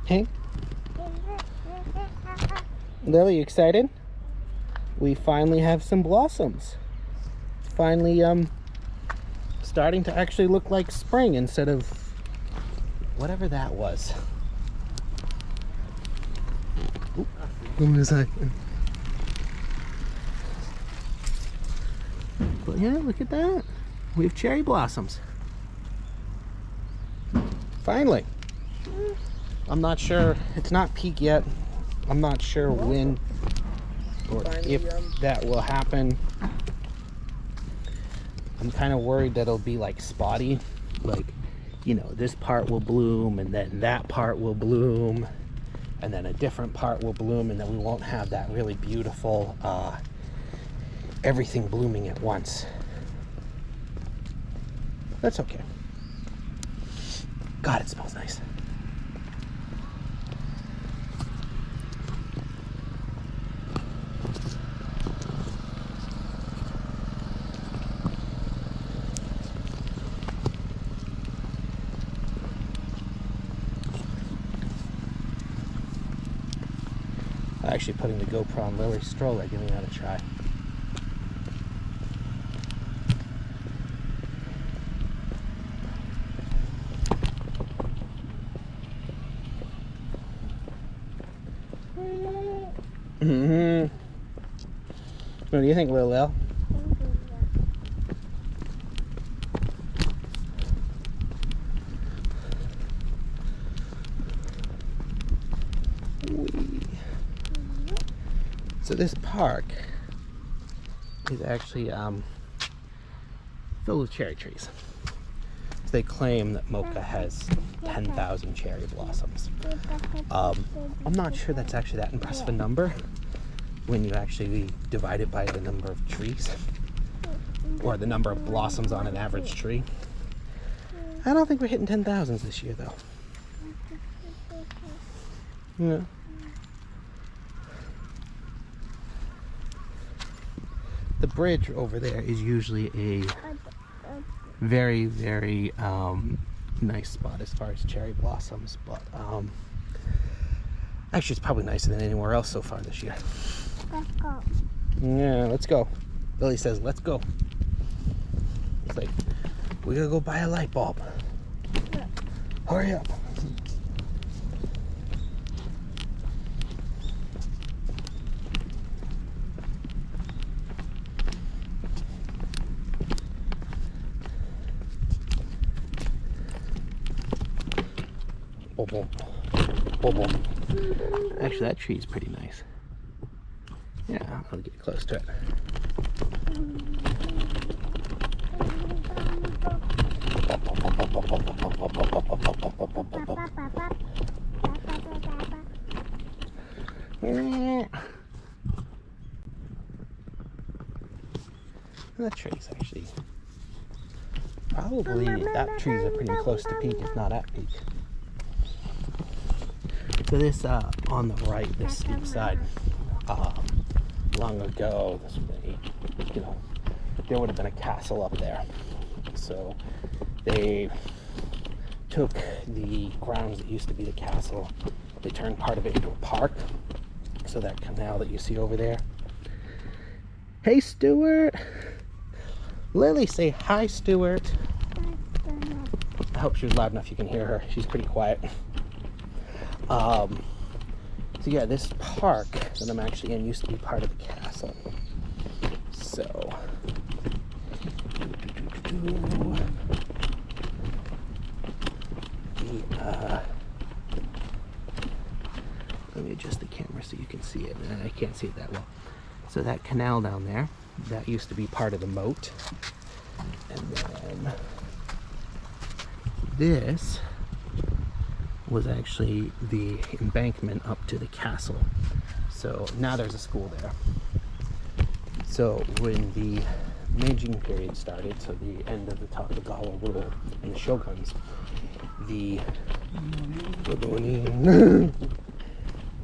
Hey? Lily, you excited? We finally have some blossoms. It's finally starting to actually look like spring instead of whatever that was. Oop, what was that? But yeah, look at that. We have cherry blossoms. Finally. I'm not sure, it's not peak yet. I'm not sure when or if that will happen. I'm kind of worried that it'll be like spotty. Like, you know, this part will bloom and then that part will bloom and then a different part will bloom, and then we won't have that really beautiful everything blooming at once. That's okay. God, it smells nice. Actually putting the GoPro on Lily's stroller, giving that a try. What do you think, Lil? So this park is actually filled with cherry trees. So they claim that Moka has 10,000 cherry blossoms. I'm not sure that's actually that impressive a number when you actually divide it by the number of trees or the number of blossoms on an average tree. I don't think we're hitting 10,000s this year though. Yeah. The bridge over there is usually a very, very nice spot as far as cherry blossoms, but actually it's probably nicer than anywhere else so far this year. Let's go. Yeah, let's go. Billy says, let's go. It's like, we gotta go buy a light bulb. Yeah. Hurry up. Boom, boom. Boom, boom. Actually, that tree is pretty nice. Yeah, I'll get close to it. That tree's actually probably, that trees are pretty close to peak, if not at peak. So this on the right, this steep side, long ago, this would be, you know, there would have been a castle up there. So they took the grounds that used to be the castle, they turned part of it into a park. So that canal that you see over there. Hey, Stuart. Lily, say hi, Stuart. I hope she was loud enough you can hear her. She's pretty quiet. So yeah, this park that I'm actually in used to be part of the castle. So let me adjust the camera so you can see it. I can't see it that well. So that canal down there, that used to be part of the moat. And then this was actually the embankment up to the castle. So now there's a school there. So when the Meiji period started, so the end of the Tokugawa rule and the shoguns, the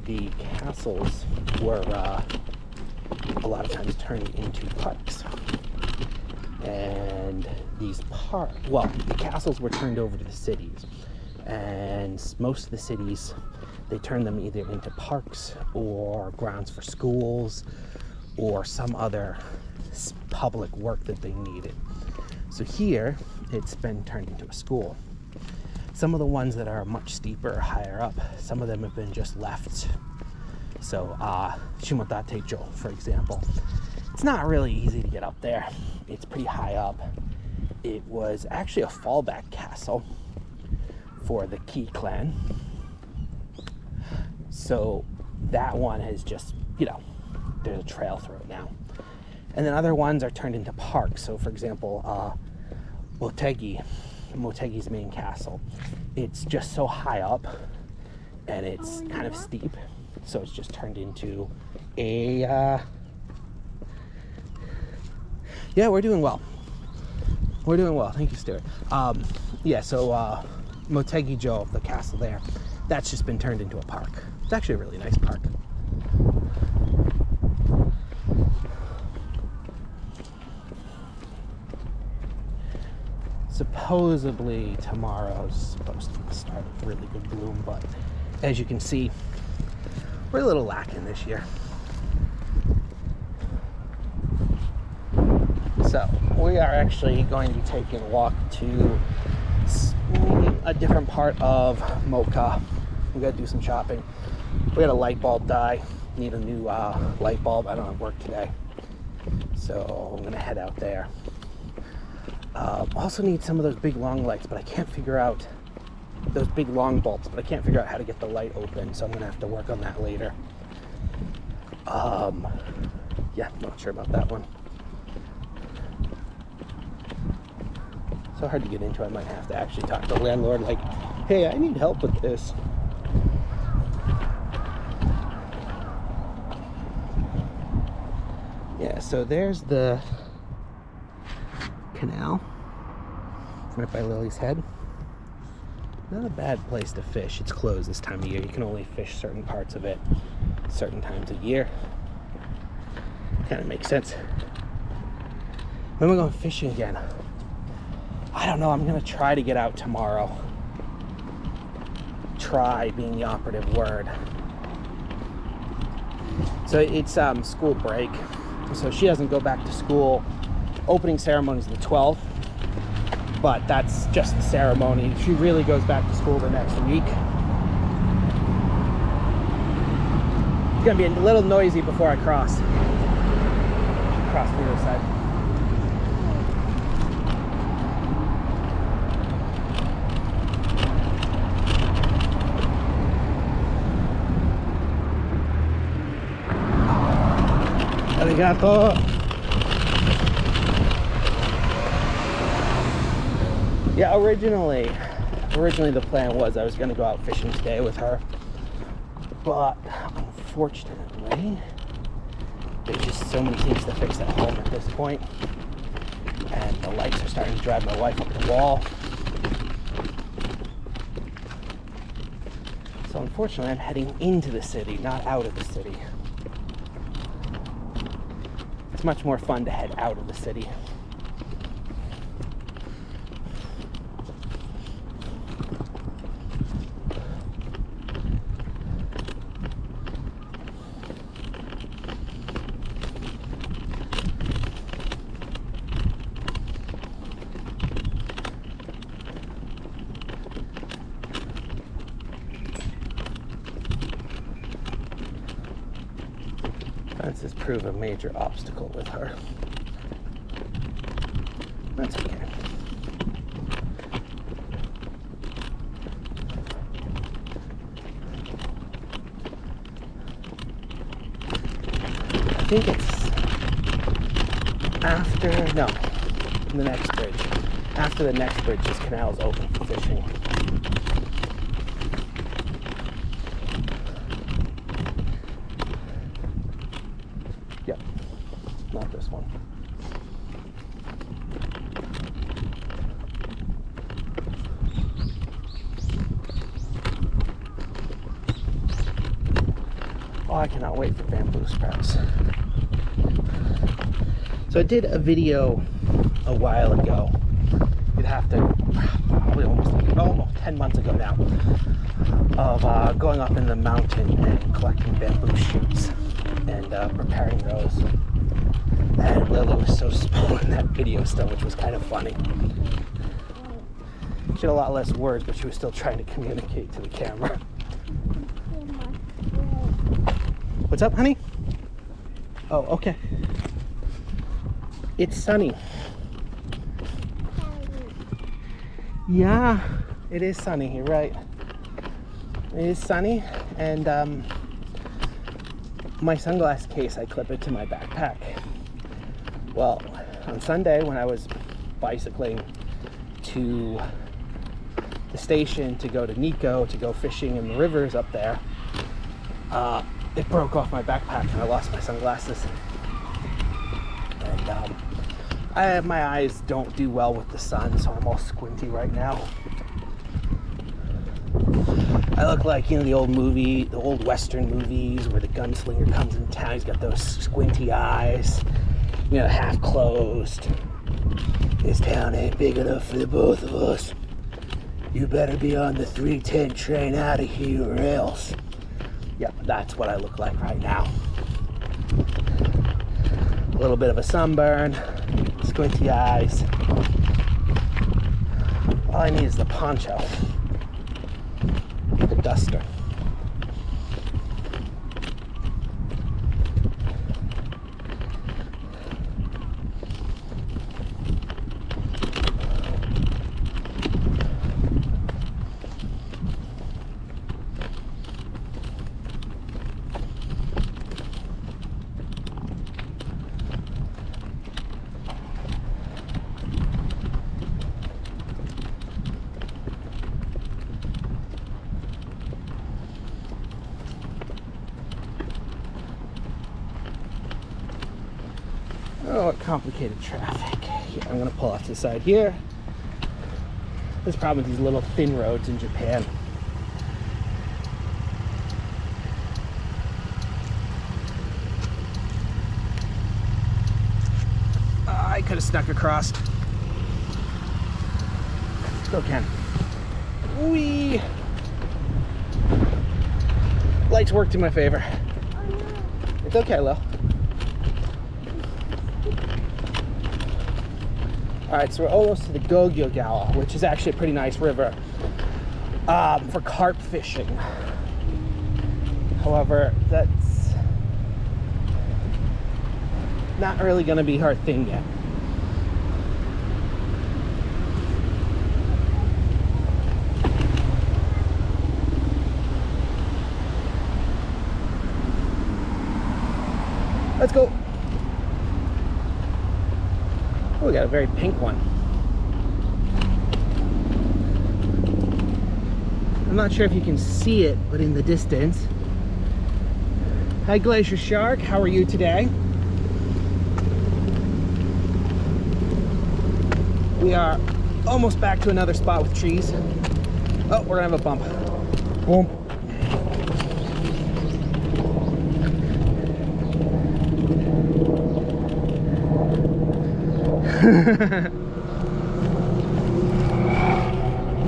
the castles were a lot of times turned into parks. And these the castles were turned over to the cities. And most of the cities they turn them either into parks or grounds for schools or some other public work that they needed. So here, it's been turned into a school. Some of the ones that are much steeper, higher up, some of them have been just left. So, Shimotate-jo, for example. It's not really easy to get up there. It's pretty high up. It was actually a fallback castle for the Ki clan. So that one has just, you know, there's a trail through it now. And then other ones are turned into parks. So for example, Motegi's main castle. It's just so high up and it's kind of steep. So it's just turned into a, yeah, we're doing well. We're doing well. Thank you, Stuart. Yeah, so Motegi-jo, the castle there, that's just been turned into a park. It's actually a really nice park. Supposedly tomorrow's supposed to start with really good bloom, but as you can see, we're a little lacking this year. So we are actually going to be taking a walk to a different part of Moka. We gotta do some shopping. We had a light bulb die. Need a new light bulb. I don't have work today, so I'm gonna head out there. Also need some of those big long lights, but I can't figure out those big long bulbs, but I can't figure out how to get the light open, so I'm gonna have to work on that later. Yeah, not sure about that one. So hard to get into. I might have to actually talk to the landlord, like, hey, I need help with this. Yeah, so there's the canal right by Lily's Head. Not a bad place to fish. It's closed this time of year. You can only fish certain parts of it certain times of year. Kind of makes sense. When am I going fishing again? I don't know. I'm gonna try to get out tomorrow. Try being the operative word. So it's school break, so she doesn't go back to school. Opening ceremony is the 12th, but that's just the ceremony. She really goes back to school the next week. It's gonna be a little noisy before I cross the other side. Arigato. Yeah, originally the plan was I was going to go out fishing today with her, but unfortunately there's just so many things to fix at home at this point, and the lights are starting to drive my wife up the wall. So unfortunately I'm heading into the city, not out of the city. It's much more fun to head out of the city. Fences prove a major obstacle with her. That's okay. I think it's after, no, the next bridge. After the next bridge, this canal is open for fishing. Yep, not this one. Oh, I cannot wait for bamboo sprouts. So I did a video a while ago. You'd have to probably almost 10 months ago now, of going up in the mountain and collecting bamboo shoots and preparing those. And Lily was so small in that video still, which was kind of funny. She had a lot less words, but she was still trying to communicate to the camera. What's up, honey? Oh, okay. It's sunny. Yeah, it is sunny. You're right. It is sunny, and my sunglass case, I clip it to my backpack. Well, on Sunday when I was bicycling to the station to go to Nico to go fishing in the rivers up there, it broke off my backpack and I lost my sunglasses. And my eyes don't do well with the sun, so I'm all squinty right now. I look like, you know, the old Western movies where the gunslinger comes in town. He's got those squinty eyes, you know, half closed. This town ain't big enough for the both of us. You better be on the 3:10 train out of here or else. Yep, that's what I look like right now. A little bit of a sunburn, squinty eyes. All I need is the poncho, the duster. Oh, what complicated traffic. Here, I'm gonna pull off to the side here. There's a problem with these little thin roads in Japan. I could have snuck across. Still can. Whee! Lights worked in my favor. It's okay, Lil. Alright, so we're almost to the Gogyogawa, which is actually a pretty nice river for carp fishing. However, that's not really going to be our thing yet. Let's go. Oh, we got a very pink one. I'm not sure if you can see it, but in the distance. Hi, Glacier Shark. How are you today? We are almost back to another spot with trees. Oh, we're gonna have a bump. Boom.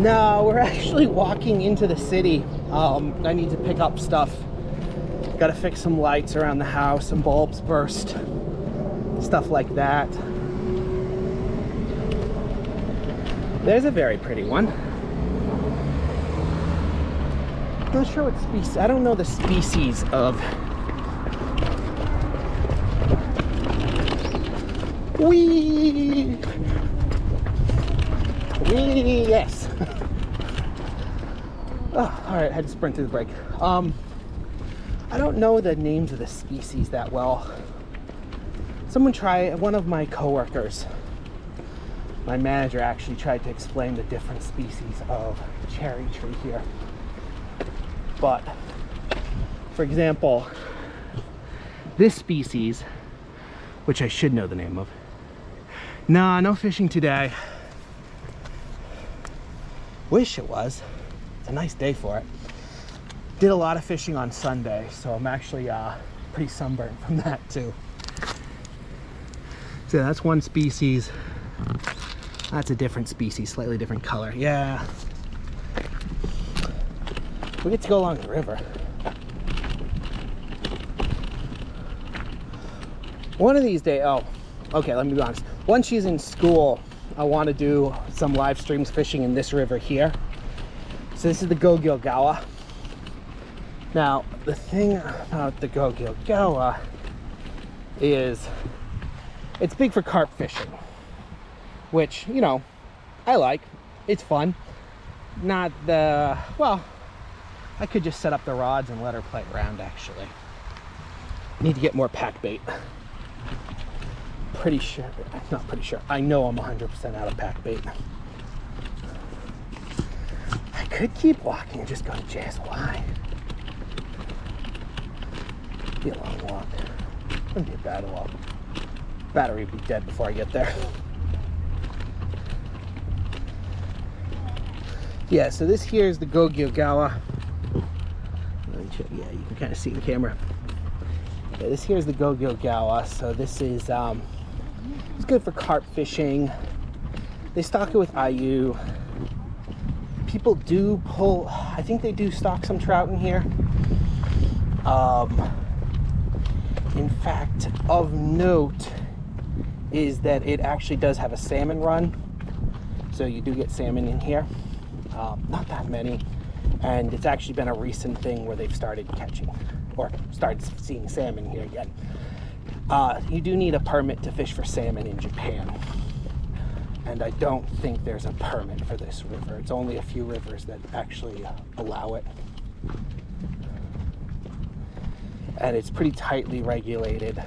No, we're actually walking into the city. I need to pick up stuff. Got to fix some lights around the house, some bulbs burst, stuff like that. There's a very pretty one. Not sure what species. I don't know the species of. Whee! Whee! Yes. Oh, all right, I had to sprint through the break. I don't know the names of the species that well. One of my coworkers, my manager actually tried to explain the different species of cherry tree here. But, for example, this species, which I should know the name of. Nah, no fishing today. Wish it was. It's a nice day for it. Did a lot of fishing on Sunday, so I'm actually pretty sunburned from that too. So that's one species. That's a different species, slightly different color. Yeah. We get to go along the river. One of these days, oh, okay, let me be honest. Once she's in school, I want to do some live streams fishing in this river here. So this is the Gogilgawa. Now, the thing about the Gogilgawa is it's big for carp fishing, which, you know, I like. It's fun. Not the, well, I could just set up the rods and let her play around, actually. Need to get more pack bait. Pretty sure, not pretty sure, I know I'm 100% out of pack bait. I could keep walking and just go to JSY. Be a long walk. Wouldn't be a bad walk. Battery would be dead before I get there. Yeah, so this here is the Gogilgawa. Yeah, you can kind of see in camera. Yeah, this here is the Gogilgawa. So this is it's good for carp fishing. They stock it with IU. People do pull, I think they do stock some trout in here. In fact, of note is that it actually does have a salmon run. So you do get salmon in here. Not that many. And it's actually been a recent thing where they've started catching or started seeing salmon here again. You do need a permit to fish for salmon in Japan. And I don't think there's a permit for this river. It's only a few rivers that actually allow it. And it's pretty tightly regulated.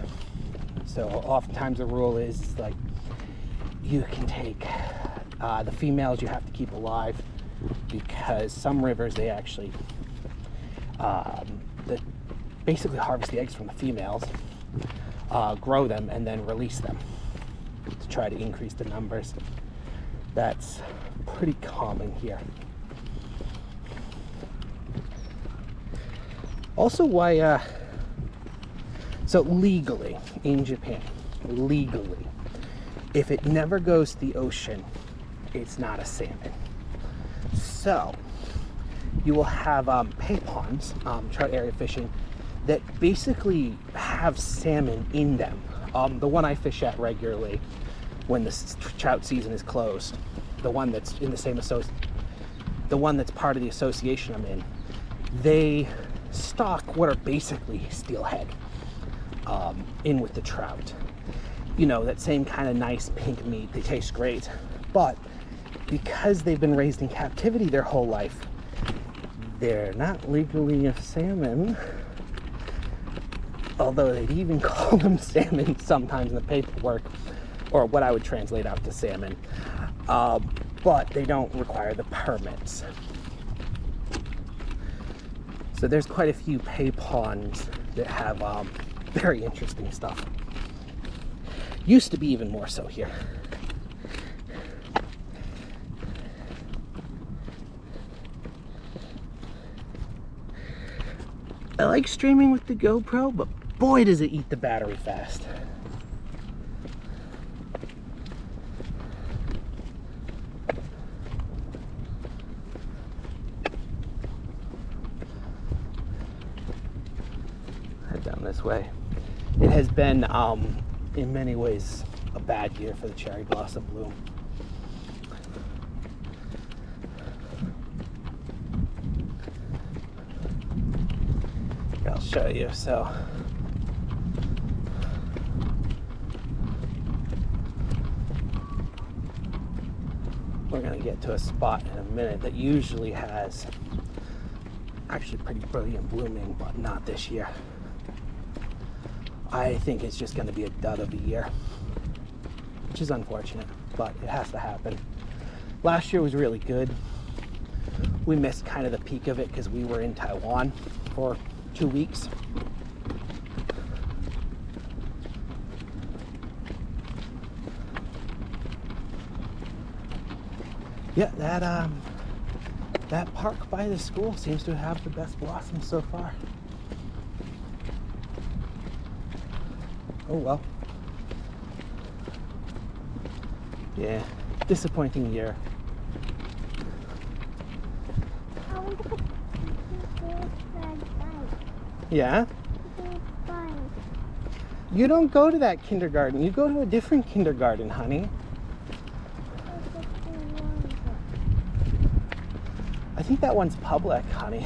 So oftentimes the rule is like you can take the females you have to keep alive, because some rivers they actually basically harvest the eggs from the females, grow them, and then release them to try to increase the numbers. That's pretty common here. Also, why so legally in Japan, legally, if it never goes to the ocean, it's not a salmon. So you will have pay ponds, trout area fishing, that basically have salmon in them. The one I fish at regularly when the trout season is closed, the one that's in the same the one that's part of the association I'm in, they stock what are basically steelhead in with the trout. You know, that same kind of nice pink meat. They taste great, but because they've been raised in captivity their whole life, they're not legally a salmon. Although they'd even call them salmon sometimes in the paperwork, or what I would translate out to salmon. But they don't require the permits. So there's quite a few pay ponds that have very interesting stuff. Used to be even more so here. I like streaming with the GoPro, but boy does it eat the battery fast. Head down this way. It has been, in many ways, a bad year for the cherry blossom bloom. I'll show you. So we're gonna get to a spot in a minute that usually has actually pretty brilliant blooming, but not this year. I think it's just gonna be a dud of a year, which is unfortunate, but it has to happen. Last year was really good. We missed kind of the peak of it because we were in Taiwan for 2 weeks. Yeah, that park by the school seems to have the best blossoms so far. Oh well. Yeah, disappointing year. Yeah? Big bunny. You don't go to that kindergarten. You go to a different kindergarten, honey. I think that one's public, honey.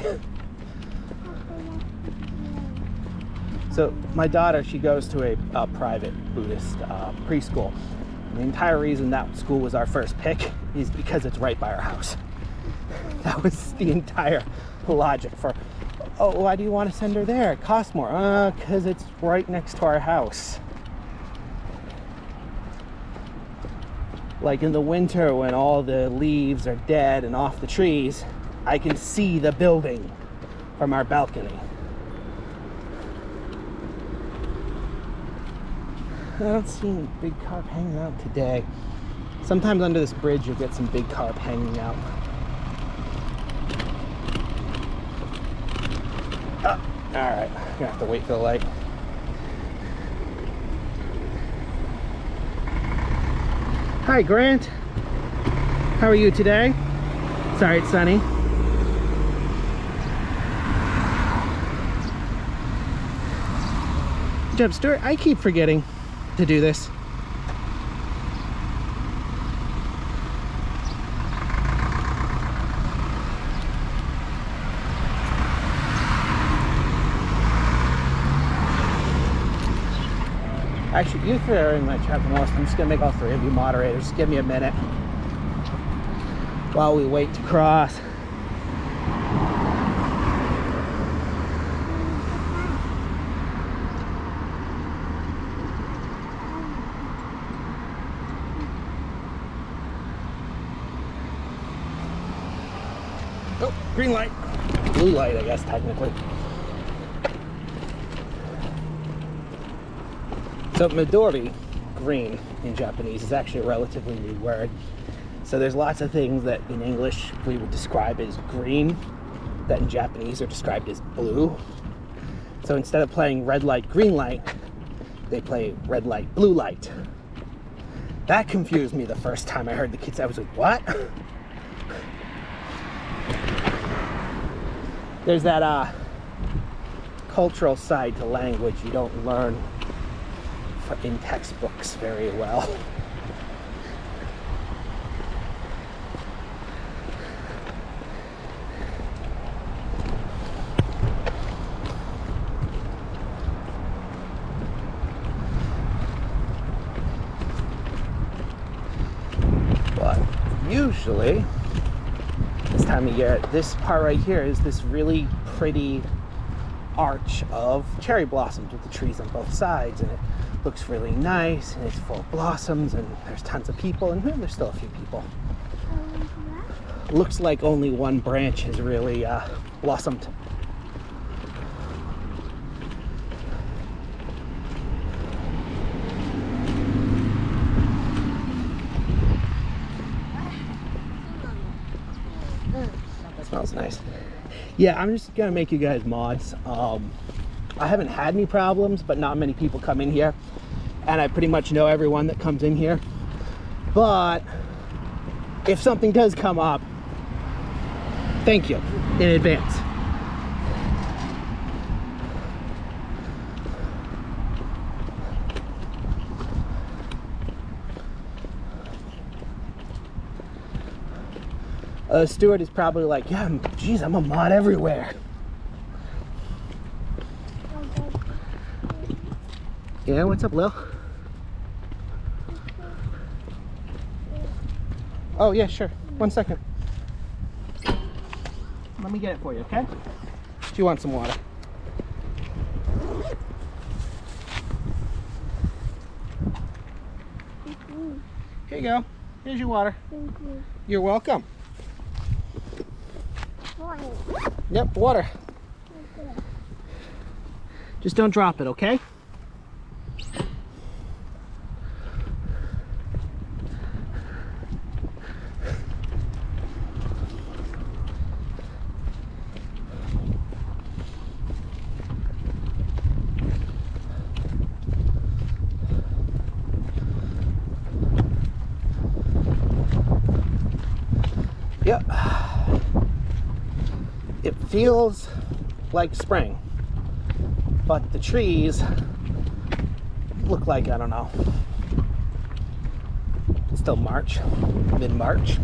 So my daughter, she goes to a private Buddhist preschool. And the entire reason that school was our first pick is because it's right by our house. That was the entire logic for, oh, why do you want to send her there? It costs more. Because it's right next to our house. Like in the winter when all the leaves are dead and off the trees, I can see the building from our balcony. I don't see any big carp hanging out today. Sometimes under this bridge you'll get some big carp hanging out. Oh, alright, I'm gonna have to wait for the light. Hi Grant, how are you today? Sorry it's sunny. Good job, Stuart. I keep forgetting to do this. Actually, you three are in my chat the most. I'm just gonna make all three of you moderators. Just give me a minute while we wait to cross. Oh, green light. Blue light, I guess, technically. So Midori, green in Japanese, is actually a relatively new word. So there's lots of things that in English we would describe as green that in Japanese are described as blue. So instead of playing red light, green light, they play red light, blue light. That confused me the first time I heard the kids. I was like, what? There's that cultural side to language you don't learn in textbooks very well. But usually this time of year, this part right here is this really pretty arch of cherry blossoms with the trees on both sides, and it looks really nice, and it's full of blossoms, and there's tons of people, and there's still a few people. Looks like only one branch has really blossomed. Smells nice. Yeah, I'm just gonna make you guys mods. I haven't had any problems, but not many people come in here, and I pretty much know everyone that comes in here. But if something does come up, thank you in advance. Stuart is probably like, yeah, geez, I'm a mod everywhere. Yeah, what's up, Lil? Oh, yeah, sure. 1 second. Let me get it for you, okay? Do you want some water? Here you go. Here's your water. Thank you. You're welcome. Water. Yep, water. Okay. Just don't drop it, okay? Yep. It feels like spring. But the trees look like, I don't know, it's still March, mid-March.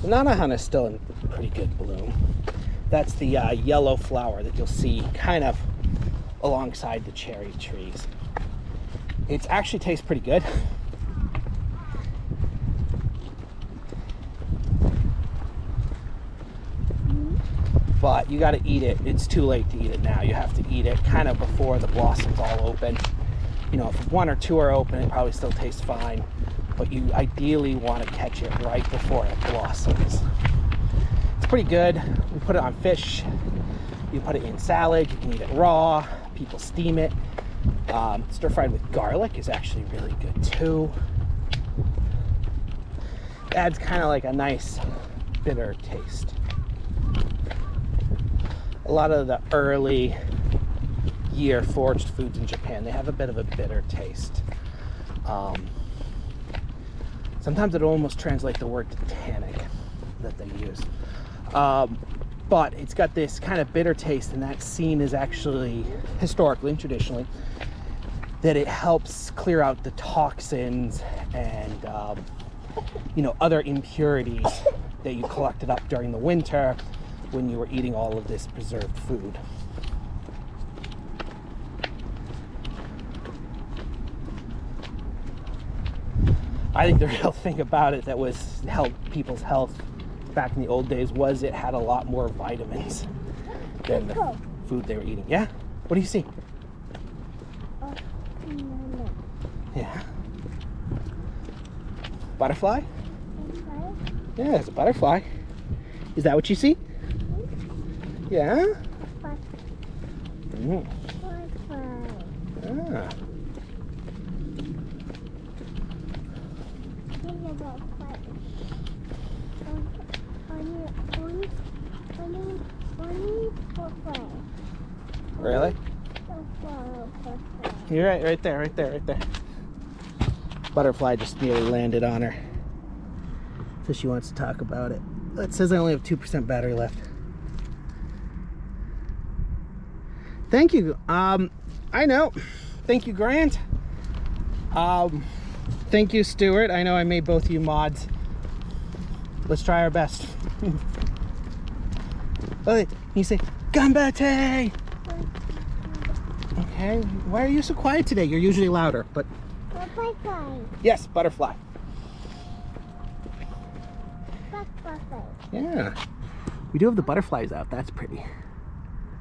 The Nanahan is still in pretty good bloom. That's the yellow flower that you'll see kind of alongside the cherry trees. It actually tastes pretty good. But you got to eat it. It's too late to eat it now. You have to eat it kind of before the blossoms all open. You know, if one or two are open, it probably still tastes fine. But you ideally want to catch it right before it blossoms. It's pretty good. We put it on fish. You put it in salad. You can eat it raw. People steam it. Stir fried with garlic is actually really good too. It adds kind of like a nice bitter taste. A lot of the early year foraged foods in Japan, they have a bit of a bitter taste. Sometimes it almost translates the word to tannic that they use. But it's got this kind of bitter taste, and that's seen as actually, historically and traditionally, that it helps clear out the toxins and you know, other impurities that you collected up during the winter when you were eating all of this preserved food. I think the real thing about it that was helped people's health back in the old days was it had a lot more vitamins than the food they were eating. Yeah? What do you see? Yeah. Butterfly? Yeah, it's a butterfly. Is that what you see? Yeah? Mm. Ah. Really? You're right there. Butterfly just nearly landed on her. So she wants to talk about it. It says I only have 2% battery left. Thank you. I know. Thank you, Grant. Thank you, Stuart. I know I made both of you mods. Let's try our best. Okay, you say, Gambate! Okay, why are you so quiet today? You're usually louder, but... Butterfly. Yes, butterfly. Butterfly. Yeah. We do have the butterflies out. That's pretty.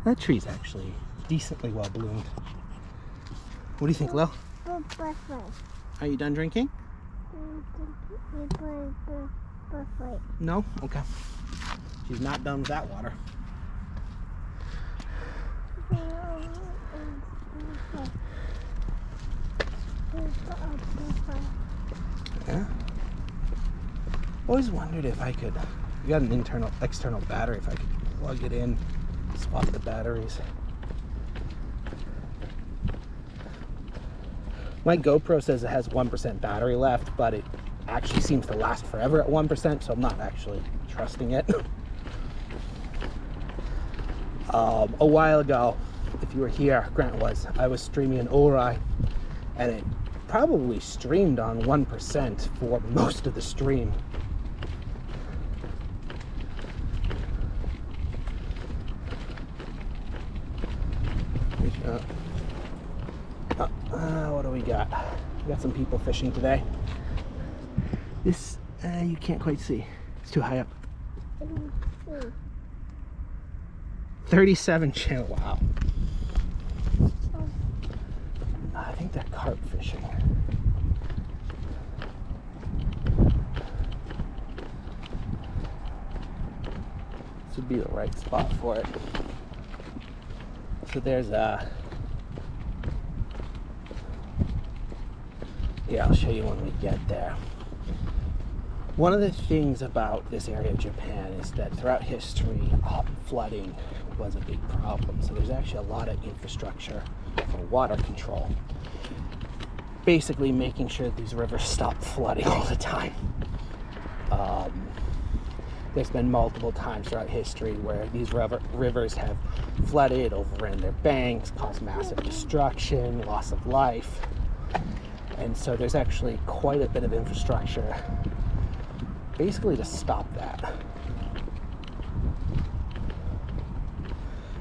That tree's actually decently well bloomed. What do you think, Lil? Butterfly. Are you done drinking? Butterfly. No? Okay. She's not done with that water. Yeah. Always wondered if I could. We got an external battery. If I could plug it in, swap the batteries. My GoPro says it has 1% battery left, but it actually seems to last forever at 1%, so I'm not actually trusting it. A while ago, if you were here, Grant was, I was streaming in Ori, and it probably streamed on 1% for most of the stream. What do we got? We got some people fishing today. This, you can't quite see. It's too high up. 37 channel, wow. I think they're carp fishing. This would be the right spot for it. So there's a... Yeah, I'll show you when we get there. One of the things about this area of Japan is that throughout history, flooding was a big problem. So there's actually a lot of infrastructure for water control. Basically making sure these rivers stop flooding all the time. there's been multiple times throughout history where these rivers have flooded, overran their banks, caused massive destruction, loss of life. And so there's actually quite a bit of infrastructure basically to stop that.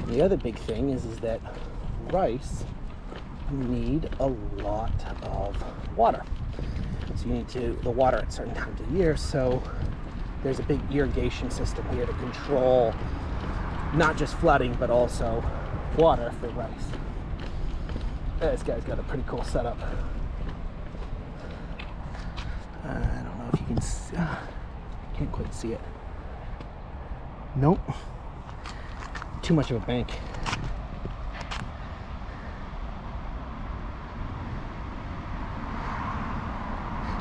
The other big thing is that rice need a lot of water. So you need the water at certain times of the year. So there's a big irrigation system here to control not just flooding, but also water for rice. This guy's got a pretty cool setup. I don't know if you can see, can't quite see it. Nope. Too much of a bank.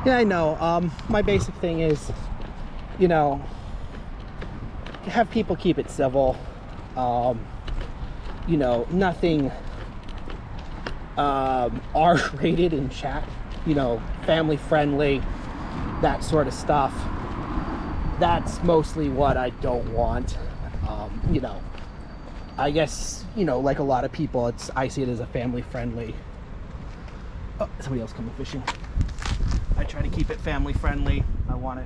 Yeah, I know. My basic thing is, you know, have people keep it civil. You know, nothing R-rated in chat. You know, family friendly, that sort of stuff. That's mostly what I don't want. You know, I guess, you know, like a lot of people, I see it as a family friendly. Oh, somebody else coming fishing. I try to keep it family friendly. I want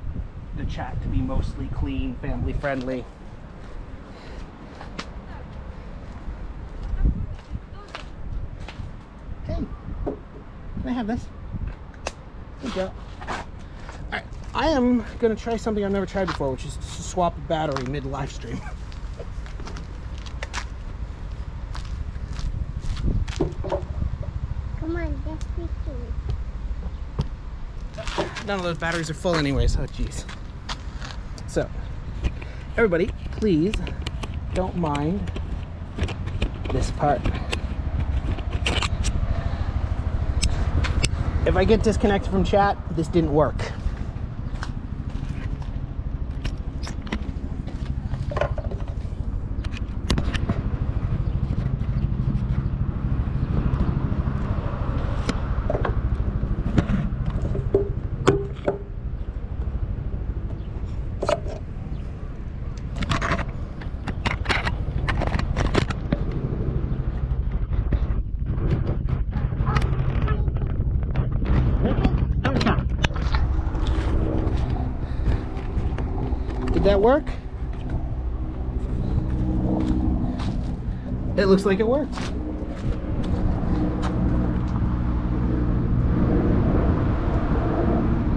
the chat to be mostly clean, family friendly. Hey, can I have this? Good job. Alright, I am gonna try something I've never tried before, which is to swap a battery mid live stream. Come on, just be cute. None of those batteries are full anyways. Oh geez. So everybody, please don't mind this part. If I get disconnected from chat, this didn't work. Did that work? It looks like it worked.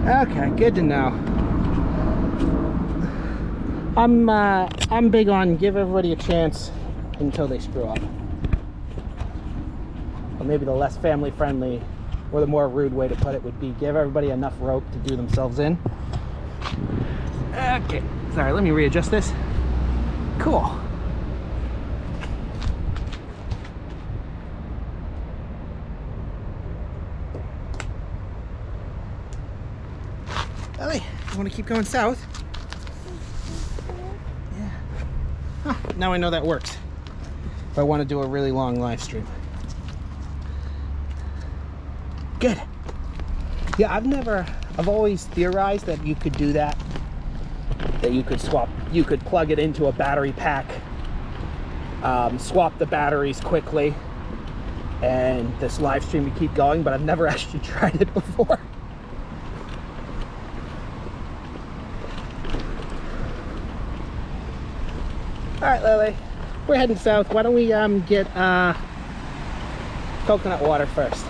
Okay, good to know. I'm big on give everybody a chance until they screw up. Or maybe the less family friendly or the more rude way to put it would be give everybody enough rope to do themselves in. Okay, sorry, let me readjust this. Cool. Ellie, you want to keep going south? Yeah. Huh, now I know that works. If I want to do a really long live stream. Good. Yeah, I've always theorized that you could do that. That you could plug it into a battery pack, swap the batteries quickly, and this live stream would keep going, but I've never actually tried it before. Alright, Lily, we're heading south. Why don't we get coconut water first?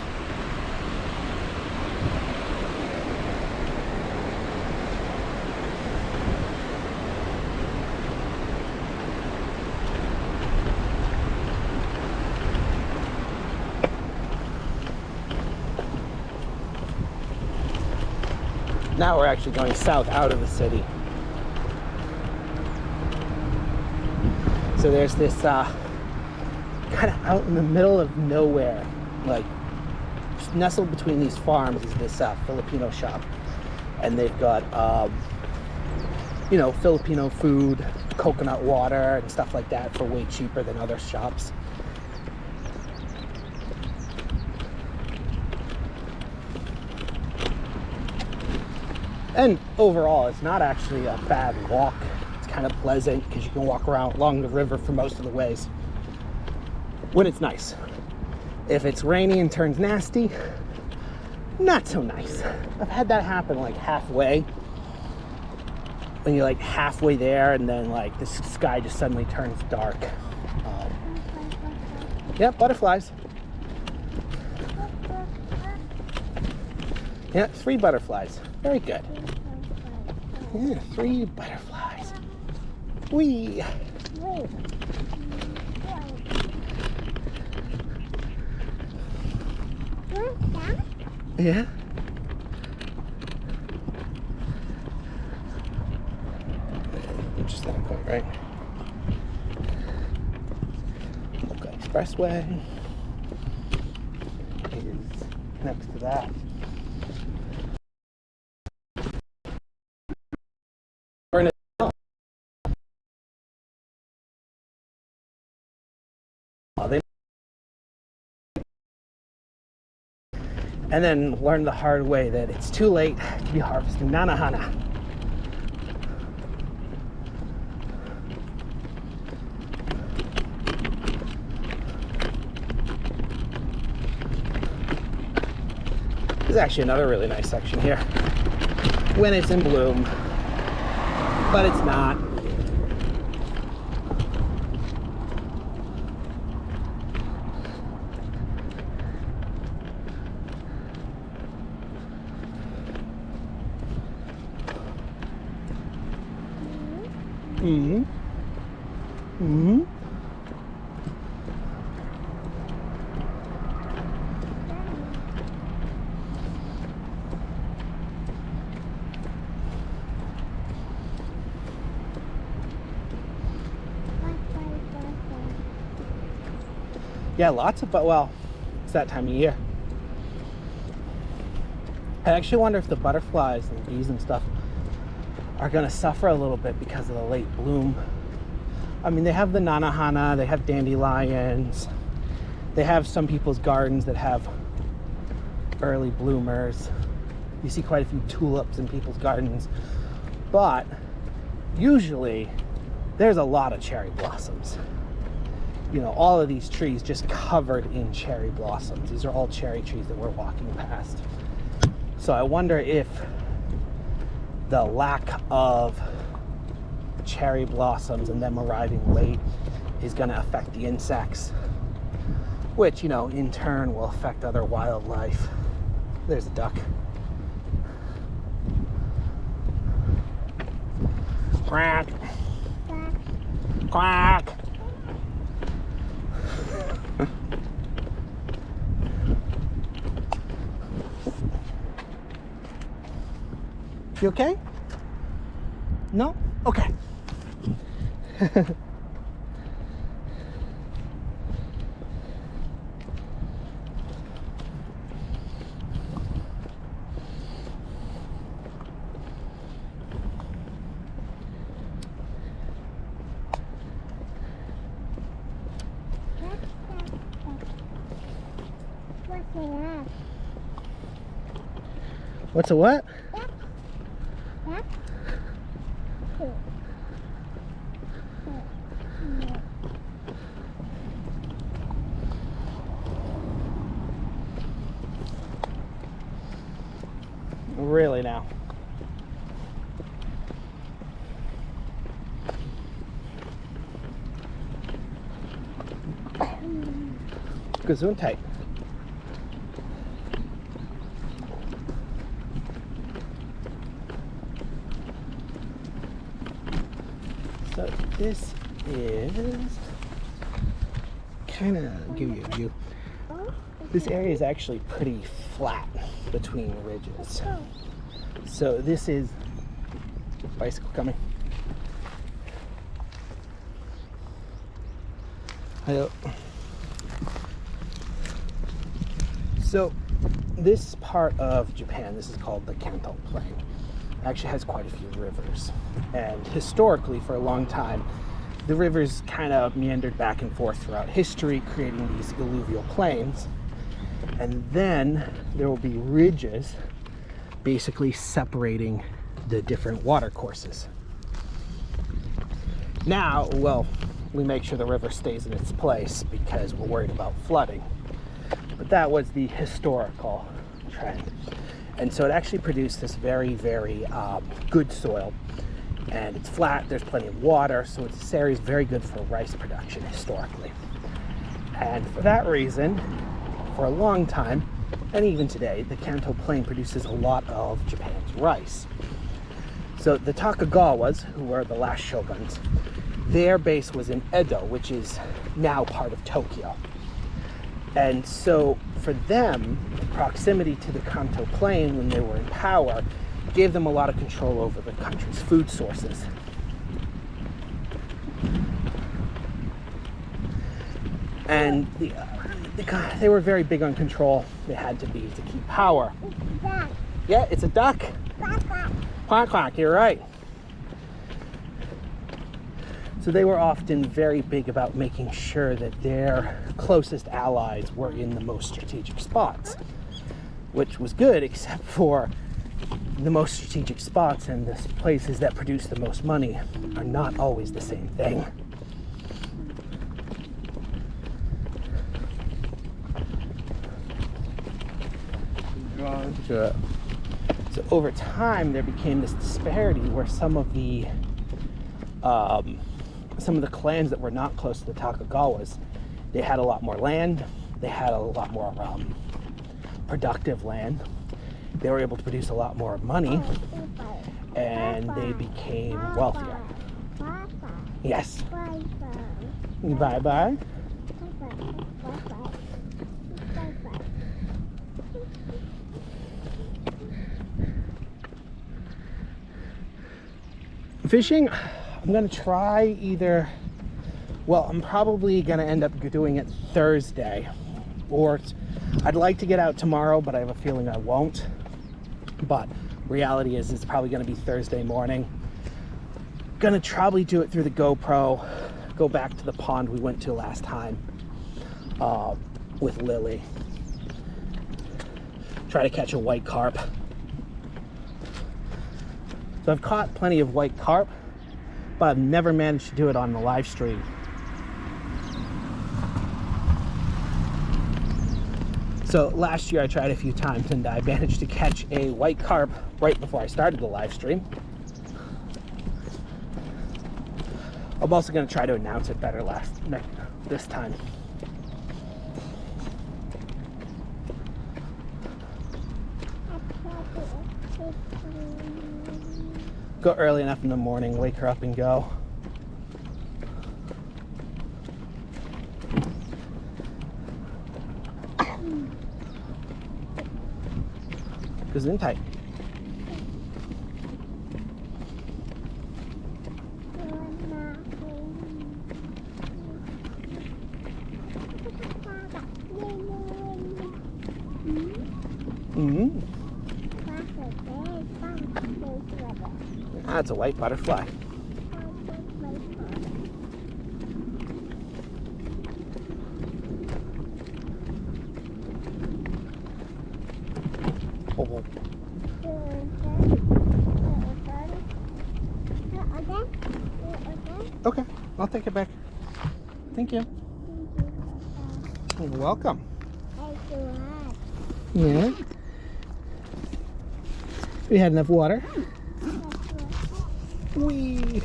Now we're actually going south out of the city. So there's this kind of out in the middle of nowhere, like just nestled between these farms is this Filipino shop, and they've got you know, Filipino food, coconut water and stuff like that for way cheaper than other shops. And overall, it's not actually a bad walk. It's kind of pleasant because you can walk around along the river for most of the ways when it's nice. If it's rainy and turns nasty, not so nice. I've had that happen like halfway, when you're like halfway there and then like the sky just suddenly turns dark. Yeah, butterflies. Yeah, 3 butterflies. Very good. Yeah, 3 butterflies. Whee! Yeah. Just that point, right? Moka Expressway is next to that. And then learn the hard way that it's too late to be harvesting nanahana. There's actually another really nice section here when it's in bloom, but it's not. Mm-hmm. Mm-hmm. Yeah, lots of, well, it's that time of year. I actually wonder if the butterflies and bees and stuff are going to suffer a little bit because of the late bloom. I mean, they have the nanahana, they have dandelions, they have some people's gardens that have early bloomers. You see quite a few tulips in people's gardens, but usually there's a lot of cherry blossoms. You know, all of these trees just covered in cherry blossoms. These are all cherry trees that we're walking past. So I wonder if the lack of cherry blossoms and them arriving late is going to affect the insects, which, you know, in turn will affect other wildlife. There's a duck. Quack. Quack. You okay? No? Okay. What's a what? Really now. Gesundheit. So this is kind of give you a view. This area is actually pretty flat between ridges. So this is bicycle coming. Hello. So this part of Japan, this is called the Kanto Plain, actually has quite a few rivers. And historically, for a long time, the rivers kind of meandered back and forth throughout history, creating these alluvial plains. And then there will be ridges basically separating the different water courses. Now, well, we make sure the river stays in its place because we're worried about flooding. But that was the historical trend. And so it actually produced this very, very good soil. And it's flat, there's plenty of water, so this area is very good for rice production historically. And for that reason, for a long time, and even today, the Kanto Plain produces a lot of Japan's rice. So the Takagawas, who were the last shoguns, their base was in Edo, which is now part of Tokyo. And so for them, proximity to the Kanto Plain when they were in power gave them a lot of control over the country's food sources. And they were very big on control. They had to be to keep power. It's a duck. Yeah, it's a duck. Quack, quack. Quack, quack, you're right. So they were often very big about making sure that their closest allies were in the most strategic spots, which was good, except for the most strategic spots and the places that produce the most money are not always the same thing. So over time, there became this disparity where some of the clans that were not close to the Takagawas, they had a lot more land, they had a lot more productive land, they were able to produce a lot more money, and they became wealthier. Yes. Bye bye. Fishing, I'm gonna try either, well, I'm probably gonna end up doing it Thursday, or I'd like to get out tomorrow, but I have a feeling I won't. But reality is it's probably gonna be Thursday morning. Gonna probably do it through the GoPro, go back to the pond we went to last time with Lily. Try to catch a white carp. So I've caught plenty of white carp, but I've never managed to do it on the live stream. So last year I tried a few times and I managed to catch a white carp right before I started the live stream. I'm also going to try to announce it better this time. Go early enough in the morning, wake her up and go. Goes in tight. Mm-hmm. That's a white butterfly. Oh. Okay, I'll take it back. Thank you. You're welcome. Yeah. We had enough water. Wee.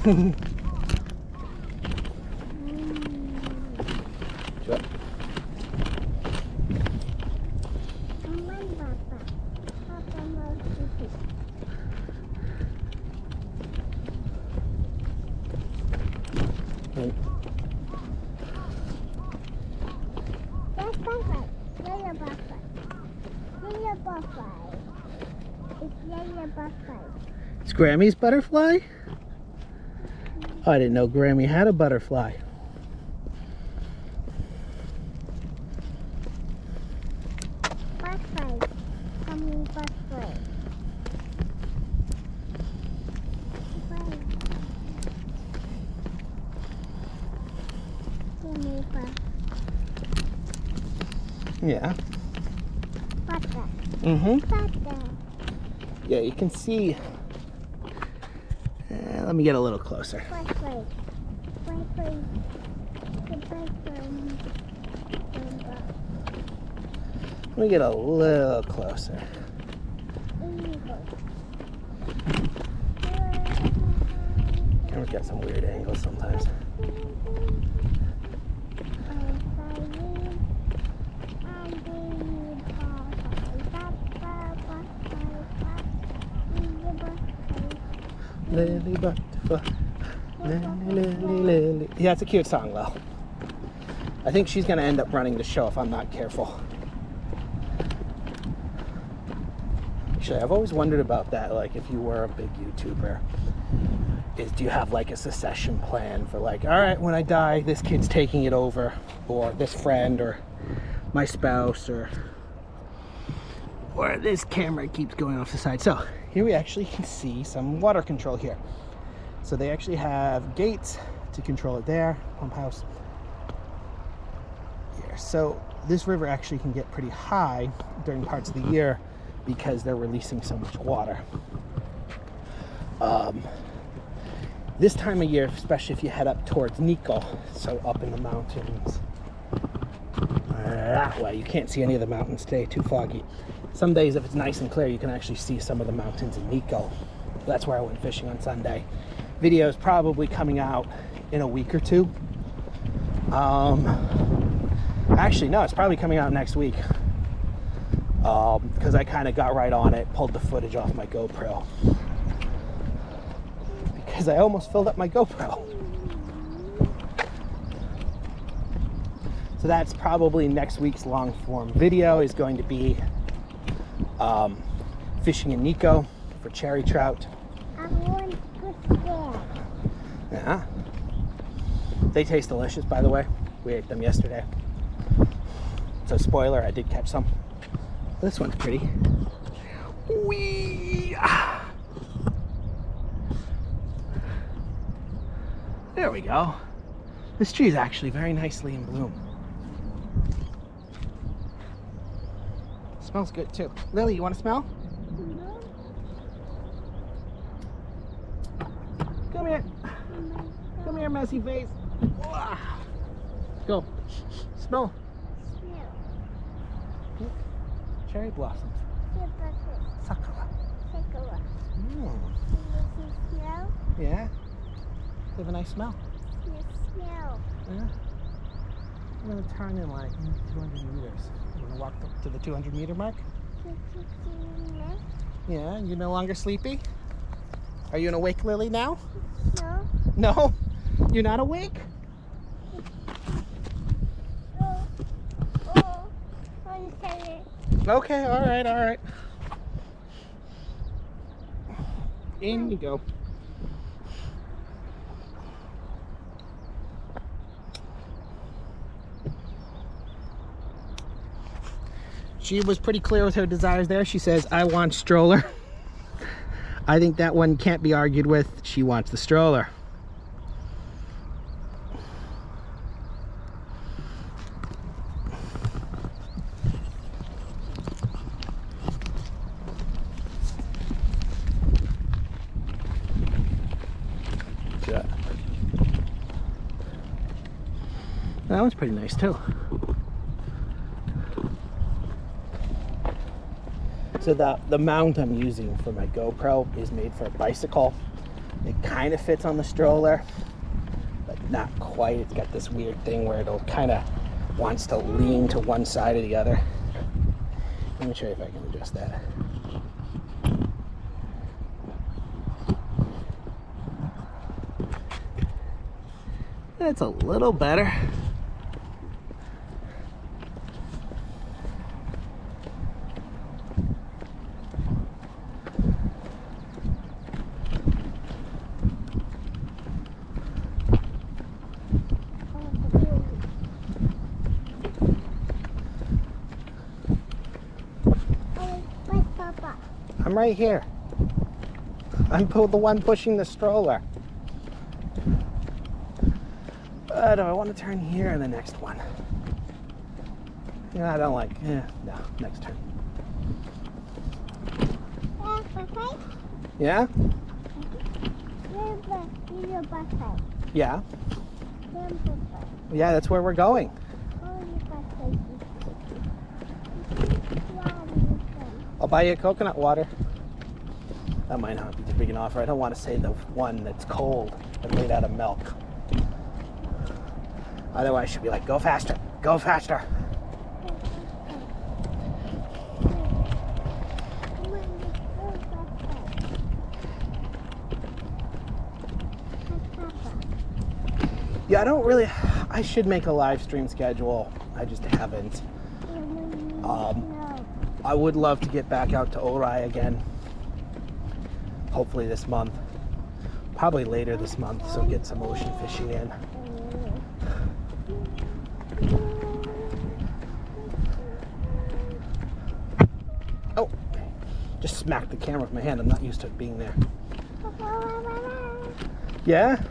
It's Grammy's butterfly? Oh, I didn't know Grammy had a butterfly. Butterfly. Coming butterfly. Yeah. Butter. Mm-hmm. Butter. Yeah, you can see. Let me get a little closer. Butterfly. Let me get a little closer. Camera's got some weird angles sometimes. Lily butterfly, lily, lily, lily. Yeah, it's a cute song, Lil. I think she's gonna end up running the show if I'm not careful. Actually, I've always wondered about that, like if you were a big YouTuber, do you have like a succession plan for like, all right, when I die, this kid's taking it over, or this friend, or my spouse, or this camera keeps going off the side. So here we actually can see some water control here. So they actually have gates to control it there, pump house here. So this river actually can get pretty high during parts of the year because they're releasing so much water. This time of year, especially if you head up towards Nico, so up in the mountains that way, you can't see any of the mountains today, too foggy. Some days, if it's nice and clear, you can actually see some of the mountains in Nico. That's where I went fishing on Sunday. Video is probably coming out in a week or two. Actually, no, it's probably coming out next week. Because I kind of got right on it, pulled the footage off my GoPro. Because I almost filled up my GoPro. So that's probably next week's long form video is going to be fishing in Nico for cherry trout. I want to there. Yeah. They taste delicious, by the way. We ate them yesterday. So spoiler, I did catch some. This one's pretty. Whee! There we go. This tree is actually very nicely in bloom. Smells good too. Lily, you want to smell? Come here. Come here, messy face. Go. Smell. Cherry blossoms. Sakura. Yeah. They have a nice smell. Yeah. I'm gonna turn in like 200 meters. You wanna walk up to the 200 meter mark? Yeah, you're no longer sleepy? Are you an awake Lily now? No. No? You're not awake? Okay, alright, alright. In you go. She was pretty clear with her desires there. She says, I want stroller. I think that one can't be argued with. She wants the stroller. Yeah. That one's pretty nice too. So the mount I'm using for my GoPro is made for a bicycle. It kind of fits on the stroller, but not quite. It's got this weird thing where it'll kind of wants to lean to one side or the other. Let me show you if I can adjust that. That's a little better. I'm right here. I'm the one pushing the stroller. Do I want to turn here or the next one? Yeah, I don't like. No, next turn. Yeah? Yeah. Yeah, that's where we're going. I'll buy you a coconut water. That might not be the big enough offer. I don't want to say the one that's cold and made out of milk. Otherwise, she'll be like, go faster, go faster. Yeah, I should make a live stream schedule. I just haven't. I would love to get back out to Ori again. Hopefully this month. Probably later this month, so get some ocean fishing in. Oh, just smacked the camera with my hand. I'm not used to it being there. Yeah?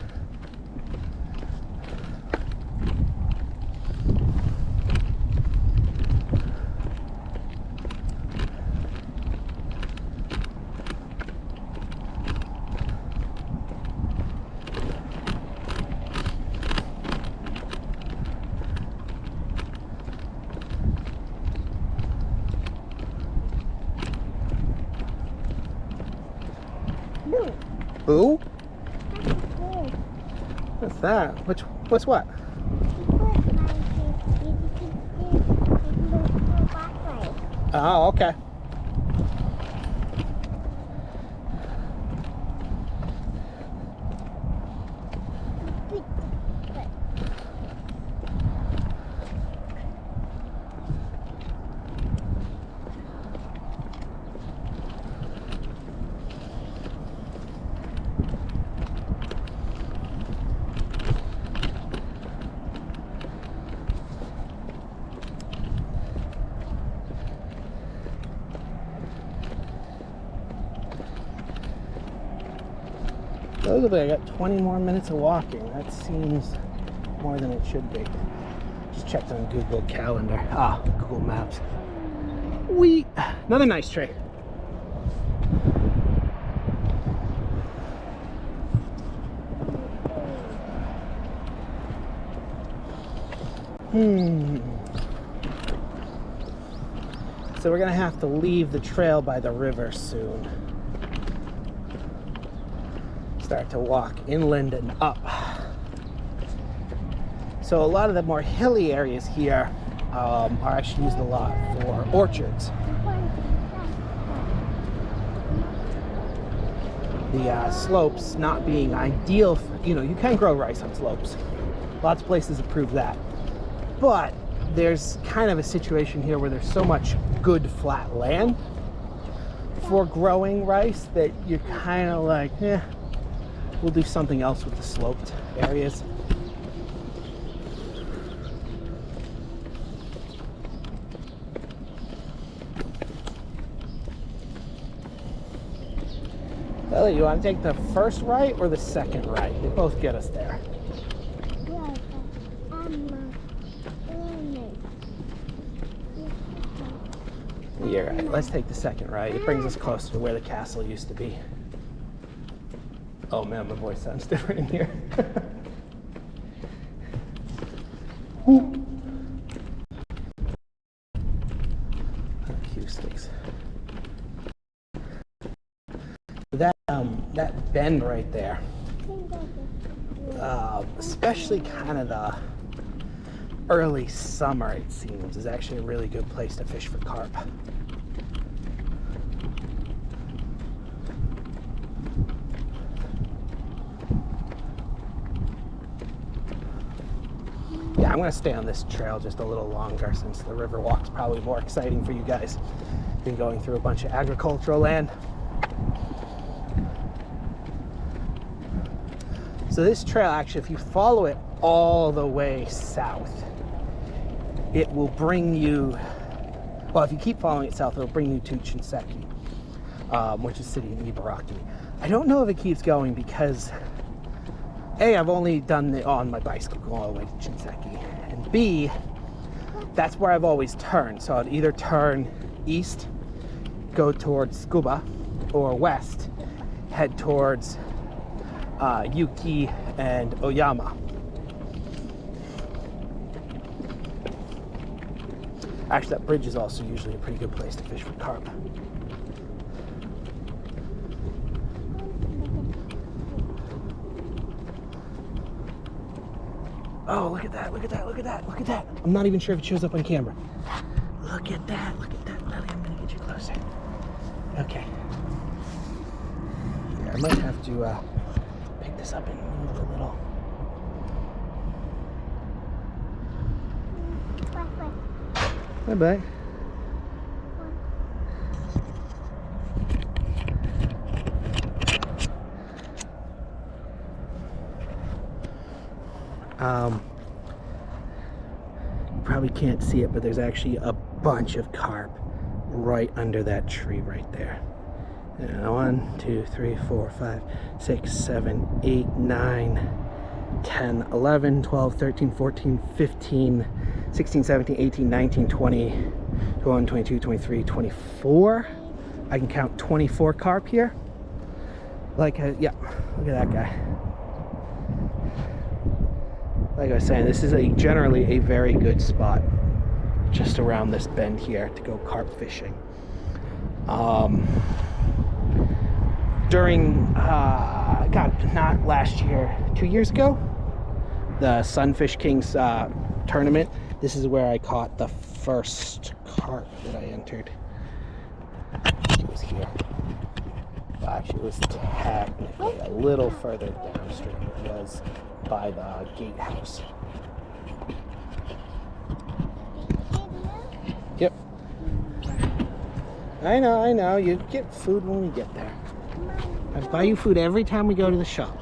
Who? What's that? What's what? Oh, okay. Supposedly I got 20 more minutes of walking. That seems more than it should be. Just checked on Google Calendar. Google Maps. Another nice tree. So we're gonna have to leave the trail by the river soon. Start to walk inland and up. So a lot of the more hilly areas here are actually used a lot for orchards. The slopes not being ideal for, you can grow rice on slopes. Lots of places have proved that. But there's kind of a situation here where there's so much good flat land for growing rice that you're kind of like, we'll do something else with the sloped areas. Ellie, you want to take the first right or the second right? They both get us there. You're right. Let's take the second right. It brings us closer to where the castle used to be. Oh man, my voice sounds different in here. Acoustics. That bend right there, especially kind of the early summer, it seems, is actually a really good place to fish for carp. Yeah, I'm going to stay on this trail just a little longer since the river walk's probably more exciting for you guys than going through a bunch of agricultural land. So this trail, actually, if you follow it all the way south, it will bring you, well, if you keep following it south, it'll bring you to Shinseki, which is a city in Ibaraki. I don't know if it keeps going because A, I've only done it on my bicycle going all the way to Shinseki, and B, that's where I've always turned. So I'd either turn east, go towards Tsukuba, or west, head towards Yuki and Oyama. Actually, that bridge is also usually a pretty good place to fish for carp. Oh, look at that, look at that, look at that, look at that. I'm not even sure if it shows up on camera. Look at that, Lily, I'm gonna get you closer. Okay. Yeah, I might have to pick this up and move a little. Bye-bye. You probably can't see it, but there's actually a bunch of carp right under that tree right there. 1, 2, 3, 4, 5, 6, 7, 8, 9, 10, 11, 12, 13, 14, 15, 16, 17, 18, 19, 20, 21, 22, 23, 24. I can count 24 carp here. Yeah, look at that guy. Like I was saying, this is generally a very good spot just around this bend here to go carp fishing. During, not last year, 2 years ago, the Sunfish Kings tournament, this is where I caught the first carp that I entered. It was here. Well, actually, it was technically a little further downstream. It was by the gatehouse. Yep. I know. You get food when we get there. I buy you food every time we go to the shop.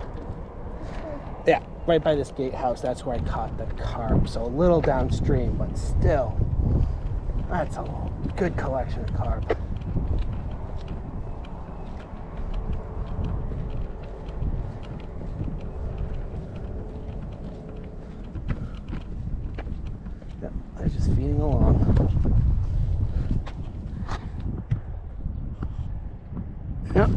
Yeah, right by this gatehouse. That's where I caught the carp. So a little downstream, but still, that's a good collection of carp. Yep, they're just feeding along. Yep.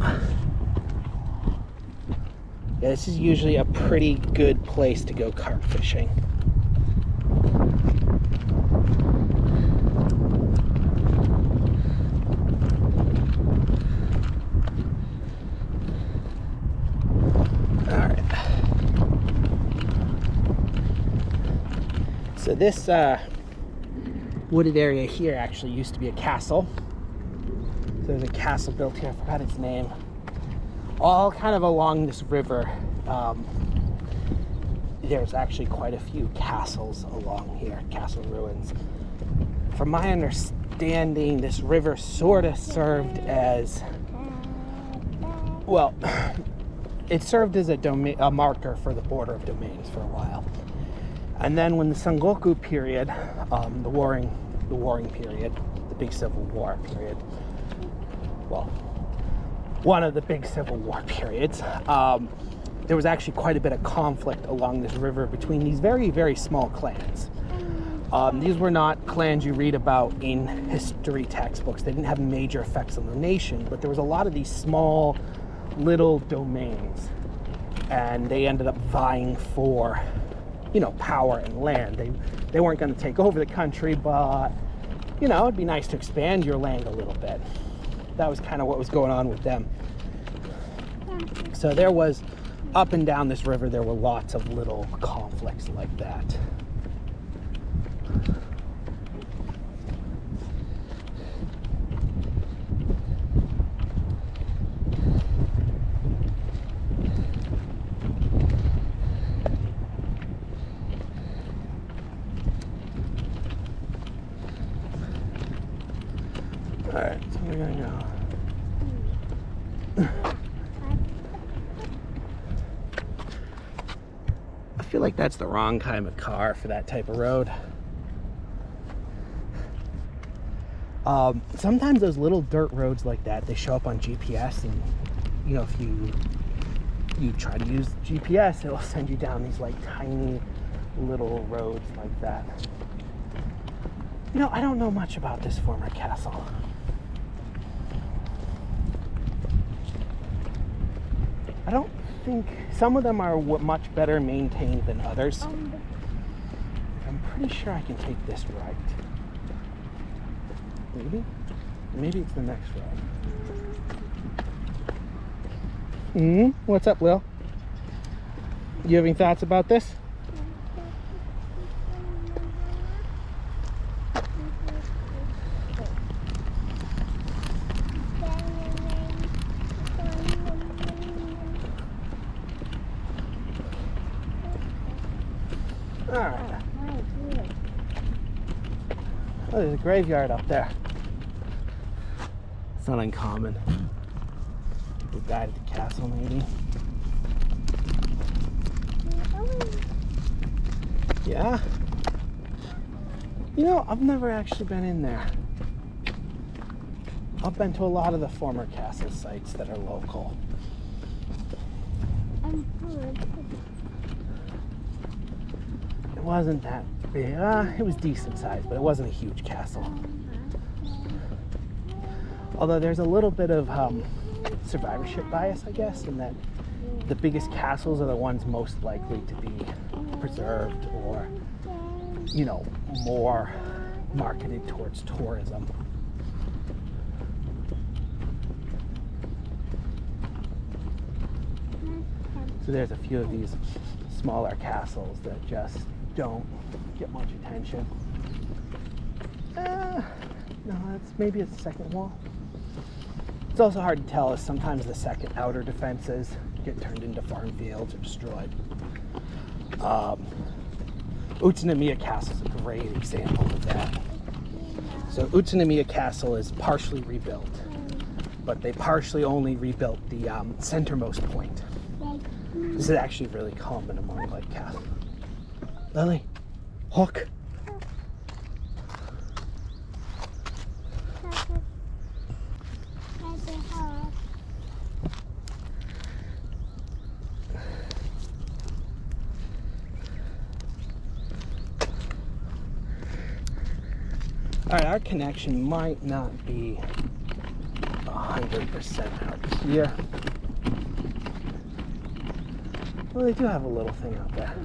Yeah, this is usually a pretty good place to go carp fishing. All right. So this wooded area here actually used to be a castle. So there's a castle built here, I forgot its name. All kind of along this river. There's actually quite a few castles along here, castle ruins. From my understanding, this river sort of served as, well, it served as a marker for the border of domains for a while. And then when the Sengoku period, the warring period, the big Civil War period, well, one of the big Civil War periods, there was actually quite a bit of conflict along this river between these very, very small clans. These were not clans you read about in history textbooks. They didn't have major effects on the nation, but there was a lot of these small little domains, and they ended up vying for, power and land. They weren't going to take over the country, but, it'd be nice to expand your land a little bit. That was kind of what was going on with them. So there was, up and down this river, there were lots of little conflicts like that. All right, so we're gonna go. I feel like that's the wrong kind of car for that type of road. Sometimes those little dirt roads like that, they show up on GPS, and if you try to use GPS, it'll send you down these like tiny little roads like that. I don't know much about this former castle. I don't think, some of them are much better maintained than others. I'm pretty sure I can take this right. Maybe? Maybe it's the next row. What's up, Lil? You have any thoughts about this? Alright. Oh, there's a graveyard up there. It's not uncommon. People died at the castle, maybe. Yeah? You know, I've never actually been in there. I've been to a lot of the former castle sites that are local. It wasn't that big. It was decent size, but it wasn't a huge castle. Although there's a little bit of survivorship bias, I guess, in that the biggest castles are the ones most likely to be preserved or, you know, more marketed towards tourism. So there's a few of these smaller castles that just don't get much attention. No, maybe it's the second wall. It's also hard to tell, as sometimes the second outer defenses get turned into farm fields or destroyed. Utsunomiya Castle is a great example of that. So Utsunomiya Castle is partially rebuilt, but they partially only rebuilt the centermost point. This is actually really common among like castles. Lily, Hawk. Alright, our connection might not be 100% out here. Well, they do have a little thing out there.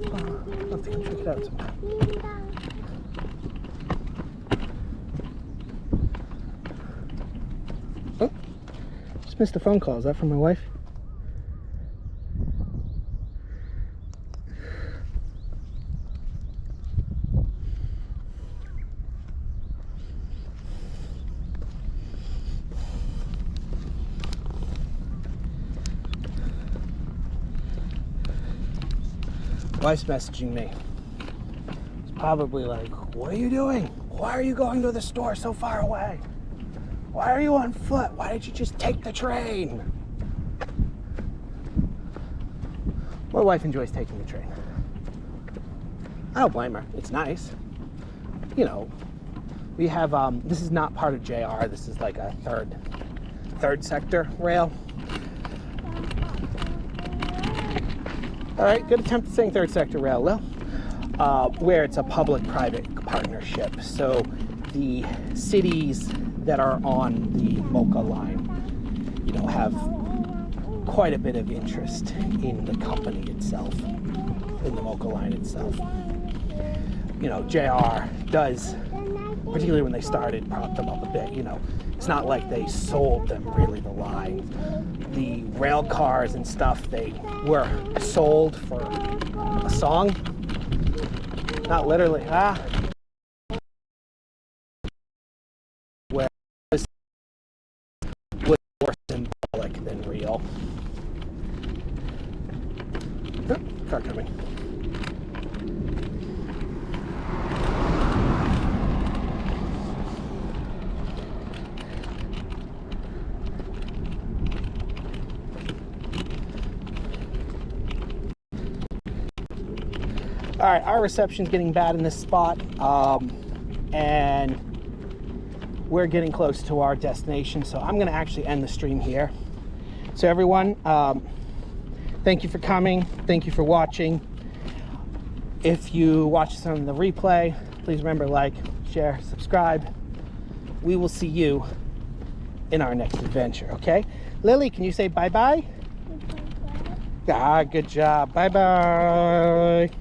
Oh, I'll have to come check it out sometime. Oh, just missed a phone call. Is that from my wife? Wife's messaging me. It's probably like, what are you doing? Why are you going to the store so far away? Why are you on foot? Why did you just take the train? My wife enjoys taking the train. I don't blame her. It's nice. You know, we have, this is not part of JR. This is like a third sector rail. All right, good attempt at saying third sector rail, Lil. Where it's a public-private partnership. So the cities that are on the Moka line, you know, have quite a bit of interest in the company itself, in the Moka line itself. You know, JR does, particularly when they started, prop them up a bit. You know, it's not like they sold them really the line. The rail cars and stuff, they were sold for a song. Not literally, where this was more symbolic than real. Oh, car coming. All right, our reception's getting bad in this spot, and we're getting close to our destination, so I'm gonna actually end the stream here. So everyone, thank you for coming. Thank you for watching. If you watch this on the replay, please remember, like, share, subscribe. We will see you in our next adventure, okay? Lily, can you say bye-bye? Ah, good job. Bye-bye.